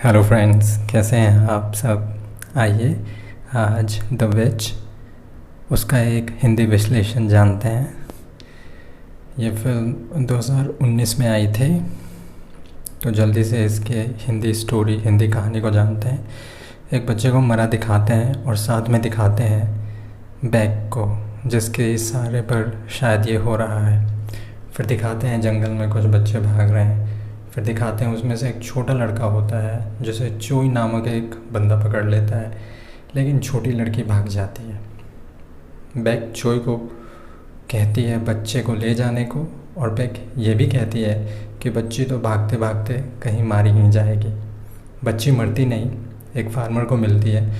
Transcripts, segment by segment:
Hello friends, कैसे हैं आप सब। आइए आज द विच उसका एक हिंदी विश्लेषण जानते हैं। ये फिल्म 2019 में आई थी, तो जल्दी से इसके हिंदी कहानी को जानते हैं। एक बच्चे को मरा दिखाते हैं और साथ में दिखाते हैं बैग को, जिसके इशारे पर शायद ये हो रहा है। फिर दिखाते हैं जंगल में कुछ बच्चे भाग रहे हैं। फिर दिखाते हैं उसमें से एक छोटा लड़का होता है जिसे चोई नामक एक बंदा पकड़ लेता है, लेकिन छोटी लड़की भाग जाती है। बैग चोई को कहती है बच्चे को ले जाने को, और बैग ये भी कहती है कि बच्ची तो भागते भागते कहीं मारी ही जाएगी। बच्ची मरती नहीं, एक फार्मर को मिलती है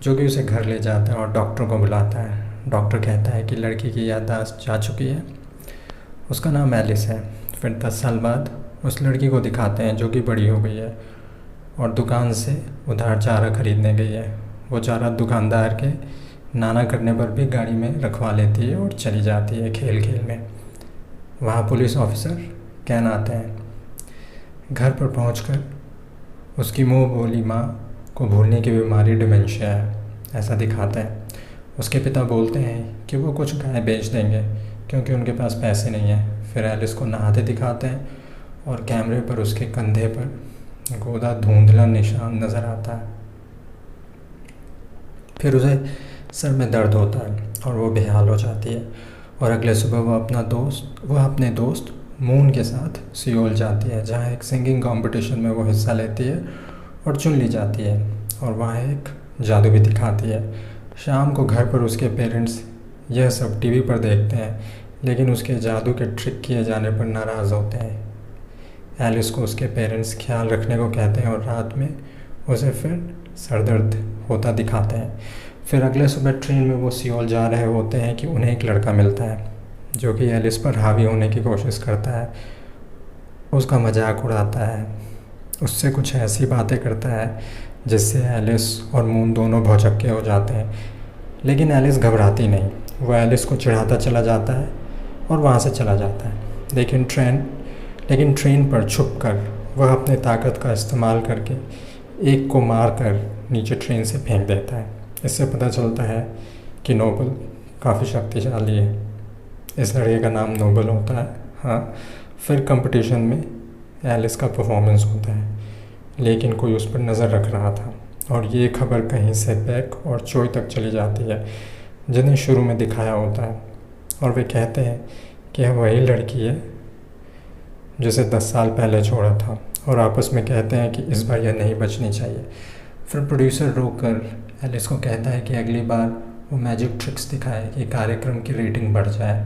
जो कि उसे घर ले जाता है और डॉक्टर को बुलाता है। डॉक्टर कहता है कि लड़की की याददाश्त जा चुकी है, उसका नाम एलिस है। फिर 10 साल बाद उस लड़की को दिखाते हैं जो कि बड़ी हो गई है और दुकान से उधार चारा खरीदने गई है। वो चारा दुकानदार के नाना करने पर भी गाड़ी में रखवा लेती है और चली जाती है खेल खेल में। वहाँ पुलिस ऑफिसर कैन आते हैं। घर पर पहुंचकर उसकी मुंह बोली माँ को भूलने की बीमारी डिमेंशिया है, ऐसा दिखाते हैं। उसके पिता बोलते हैं कि वो कुछ गाय बेच देंगे क्योंकि उनके पास पैसे नहीं हैं। फिर एलिस को नहाते दिखाते हैं और कैमरे पर उसके कंधे पर गोदा धुंधला निशान नज़र आता है। फिर उसे सर में दर्द होता है और वो बेहाल हो जाती है। और अगले सुबह वो अपने दोस्त मून के साथ सियोल जाती है, जहाँ एक सिंगिंग कंपटीशन में वो हिस्सा लेती है और चुन ली जाती है। और वहाँ एक जादू भी दिखाती है। शाम को घर पर उसके पेरेंट्स यह सब टीवी पर देखते हैं, लेकिन उसके जादू के ट्रिक किए जाने पर नाराज़ होते हैं। एलिस को उसके पेरेंट्स ख्याल रखने को कहते हैं और रात में उसे फिर सर दर्द होता दिखाते हैं। फिर अगले सुबह ट्रेन में वो सियोल जा रहे होते हैं कि उन्हें एक लड़का मिलता है जो कि एलिस पर हावी होने की कोशिश करता है, उसका मजाक उड़ाता है, उससे कुछ ऐसी बातें करता है जिससे एलिस और मून दोनों भौचक्के हो जाते हैं। लेकिन एलिस घबराती नहीं, वो एलिस को चिढ़ाता चला जाता है और वहाँ से चला जाता है। लेकिन ट्रेन पर छुपकर वह अपने ताकत का इस्तेमाल करके एक को मार कर नीचे ट्रेन से फेंक देता है। इससे पता चलता है कि नोबल काफ़ी शक्तिशाली है। इस लड़के का नाम नोबल होता है। हाँ, फिर कंपटीशन में एलिस का परफॉर्मेंस होता है, लेकिन कोई उस पर नज़र रख रहा था और ये खबर कहीं से बैक और चोई तक चली जाती है जिन्हें शुरू में दिखाया होता है। और वे कहते हैं कि यह वही लड़की है जिसे 10 साल पहले छोड़ा था, और आपस में कहते हैं कि इस बार यह नहीं बचनी चाहिए। फिर प्रोड्यूसर रोककर एलिस को कहता है कि अगली बार वो मैजिक ट्रिक्स दिखाए कि कार्यक्रम की रेटिंग बढ़ जाए।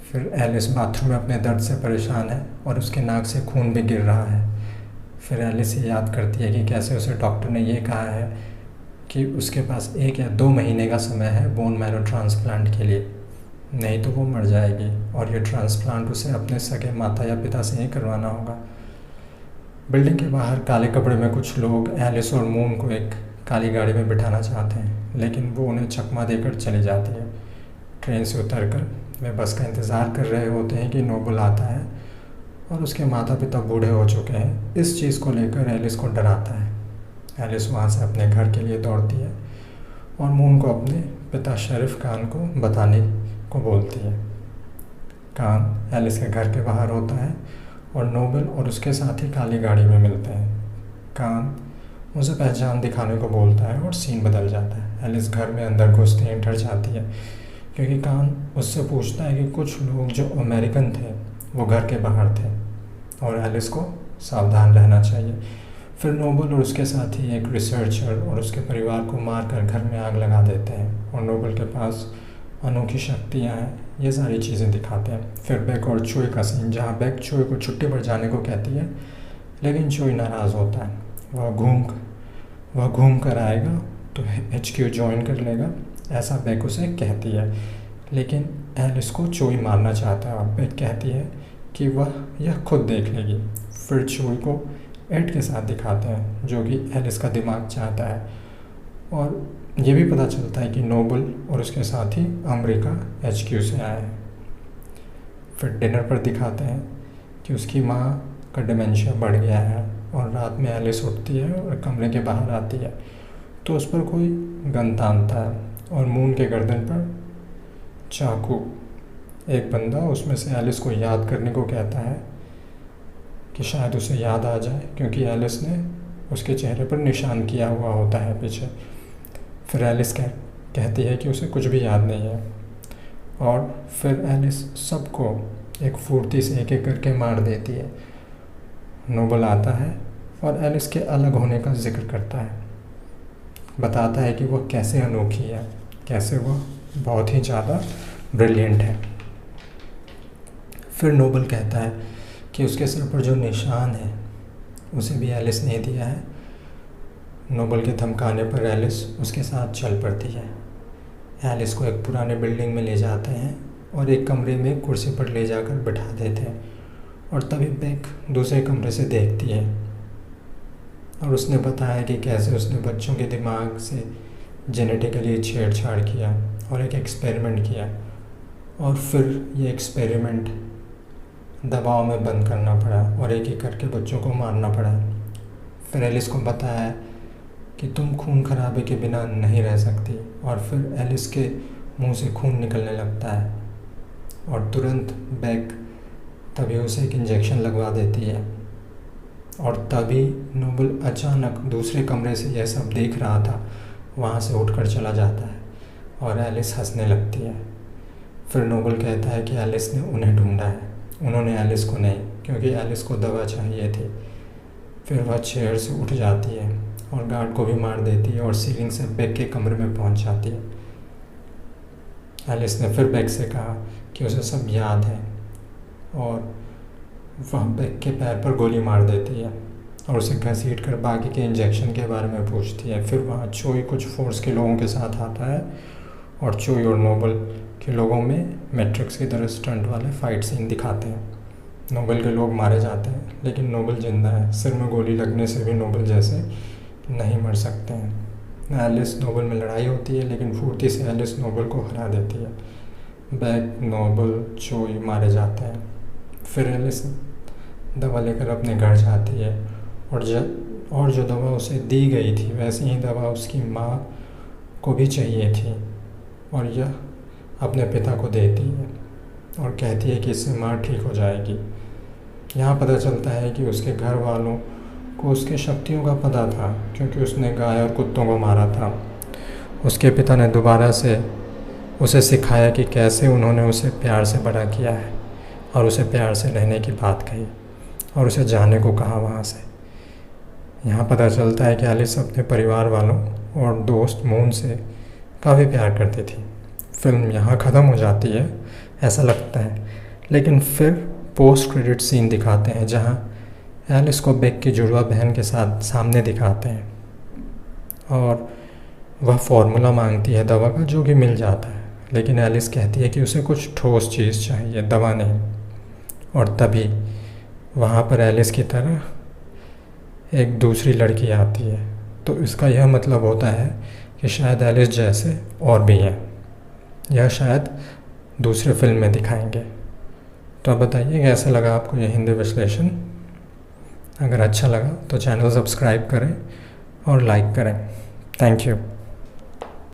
फिर एलिस बाथरूम में अपने दर्द से परेशान है और उसके नाक से खून भी गिर रहा है। फिर एलिस ये याद करती है कि कैसे उसे डॉक्टर ने ये कहा है कि उसके पास 1 या 2 महीने का समय है बोन मैरो ट्रांसप्लांट के लिए, नहीं तो वो मर जाएगी और ये ट्रांसप्लांट उसे अपने सगे माता या पिता से ही करवाना होगा। बिल्डिंग के बाहर काले कपड़े में कुछ लोग एलिस और मून को एक काली गाड़ी में बिठाना चाहते हैं, लेकिन वो उन्हें चकमा देकर चली जाती है। ट्रेन से उतरकर वे बस का इंतज़ार कर रहे होते हैं कि नोबल आता है और उसके माता पिता बूढ़े हो चुके हैं। इस चीज़ को लेकर एलिस को डराता है। एलिस वहाँ से अपने घर के लिए दौड़ती है और मून को अपने पिता शरीफ खान को बताने को बोलती है। कान एलिस के घर के बाहर होता है और नोबल और उसके साथी काली गाड़ी में मिलते हैं। कान उसे पहचान दिखाने को बोलता है और सीन बदल जाता है। एलिस घर में अंदर घुसते ही डर जाती है क्योंकि कान उससे पूछता है कि कुछ लोग जो अमेरिकन थे वो घर के बाहर थे और एलिस को सावधान रहना चाहिए। फिर नोबल और उसके साथी एक रिसर्चर और उसके परिवार को मारकर घर में आग लगा देते हैं और नोबल के पास अनोखी शक्तियाँ हैं, ये सारी चीज़ें दिखाते हैं। फिर बैक और चोई का सीन, जहाँ बैक चोई को छुट्टी पर जाने को कहती है, लेकिन चोई नाराज़ होता है। वह घूम कर आएगा तो HQ ज्वाइन कर लेगा, ऐसा बैक उसे कहती है। लेकिन एलिस को चोई मारना चाहता है और बैक कहती है कि वह यह खुद देख लेगी। फिर चोई को एड के साथ दिखाते हैं जो कि एलिस का दिमाग चाहता है, और ये भी पता चलता है कि नोबल और उसके साथी अमेरिका HQ से आए हैं। फिर डिनर पर दिखाते हैं कि उसकी माँ का डिमेंशिया बढ़ गया है और रात में एलिस उठती है और कमरे के बाहर आती है तो उस पर कोई गन तानता है और मून के गर्दन पर चाकू। एक बंदा उसमें से एलिस को याद करने को कहता है कि शायद उसे याद आ जाए, क्योंकि एलिस ने उसके चेहरे पर निशान किया हुआ होता है पीछे। फिर एलिस कहती है कि उसे कुछ भी याद नहीं है और फिर एलिस सबको एक फुर्ती से एक एक करके मार देती है। नोबल आता है और एलिस के अलग होने का जिक्र करता है, बताता है कि वह कैसे अनोखी है, कैसे वह बहुत ही ज़्यादा ब्रिलियंट है। फिर नोबल कहता है कि उसके सर पर जो निशान है उसे भी एलिस ने दिया है। नोबल के धमकाने पर एलिस उसके साथ चल पड़ती है। एलिस को एक पुराने बिल्डिंग में ले जाते हैं और एक कमरे में कुर्सी पर ले जाकर बिठा देते हैं और तभी बेक दूसरे कमरे से देखती है और उसने बताया कि कैसे उसने बच्चों के दिमाग से जेनेटिकली छेड़छाड़ किया और एक एक्सपेरिमेंट किया और फिर ये एक्सपेरिमेंट दबाव में बंद करना पड़ा और एक एक करके बच्चों को मारना पड़ा। फिर एलिस को बताया कि तुम खून खराबे के बिना नहीं रह सकती और फिर एलिस के मुंह से खून निकलने लगता है और तुरंत बेक तभी उसे एक इंजेक्शन लगवा देती है और तभी नोबल अचानक दूसरे कमरे से यह सब देख रहा था वहाँ से उठकर चला जाता है और एलिस हंसने लगती है। फिर नोबल कहता है कि एलिस ने उन्हें ढूंढा है, उन्होंने एलिस को नहीं, क्योंकि एलिस को दवा चाहिए थी। फिर वह चेयर से उठ जाती है और गार्ड को भी मार देती है और सीलिंग से बेक के कमरे में पहुंच जाती है। एलिस ने फिर बेक से कहा कि उसे सब याद है और वह बेक के पैर पर गोली मार देती है और उसे घसीट कर बाकी के इंजेक्शन के बारे में पूछती है। फिर वहाँ चोई कुछ फोर्स के लोगों के साथ आता है और चोई और नोबल के लोगों में मैट्रिक्स की तरह स्टंट वाले फाइट सीन दिखाते हैं। नोबल के लोग मारे जाते हैं लेकिन नोबल जिंदा है। सिर में गोली लगने से भी नोबल जैसे नहीं मर सकते हैं। एलिस नोबल में लड़ाई होती है लेकिन फुर्ती से एलिस नोबल को हरा देती है। बेक, नोबल, चोई मारे जाते हैं। फिर एलिस दवा लेकर अपने घर जाती है और जो दवा उसे दी गई थी वैसी ही दवा उसकी माँ को भी चाहिए थी और यह अपने पिता को देती है और कहती है कि इससे माँ ठीक हो जाएगी। यहाँ पता चलता है कि उसके घर वालों को उसके शक्तियों का पता था, क्योंकि उसने गाय और कुत्तों को मारा था। उसके पिता ने दोबारा से उसे सिखाया कि कैसे उन्होंने उसे प्यार से बड़ा किया है और उसे प्यार से रहने की बात कही और उसे जाने को कहा वहाँ से। यहाँ पता चलता है कि एलिस अपने परिवार वालों और दोस्त मून से काफ़ी प्यार करती थी। फिल्म यहाँ ख़त्म हो जाती है ऐसा लगता है, लेकिन फिर पोस्ट क्रेडिट सीन दिखाते हैं जहाँ एलिस को बेक की जुड़वा बहन के साथ सामने दिखाते हैं और वह फार्मूला मांगती है दवा का, जो कि मिल जाता है, लेकिन एलिस कहती है कि उसे कुछ ठोस चीज़ चाहिए, दवा नहीं। और तभी वहाँ पर एलिस की तरह एक दूसरी लड़की आती है। तो इसका यह मतलब होता है कि शायद एलिस जैसे और भी हैं। यह शायद दूसरे फिल्म में दिखाएंगे। तो अब बताइए कैसा लगा आपको यह हिंदी विश्लेषण। अगर अच्छा लगा तो चैनल सब्सक्राइब करें और लाइक करें। Thank you.